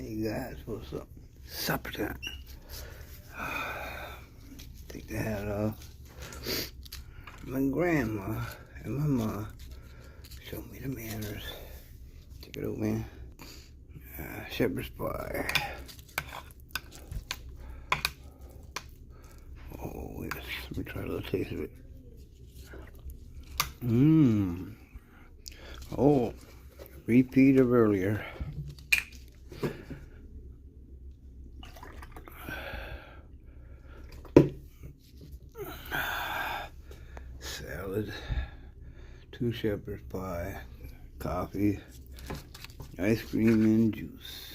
Hey guys, what's up? Supper time. Take the hat off. My grandma and my mom showed me the manners. Take it over, man. Shepherd's pie. Oh, yes. Let me try a little taste of it. Mmm. Oh, repeat of earlier. Salad, 2 shepherd's pie, coffee, ice cream, and juice.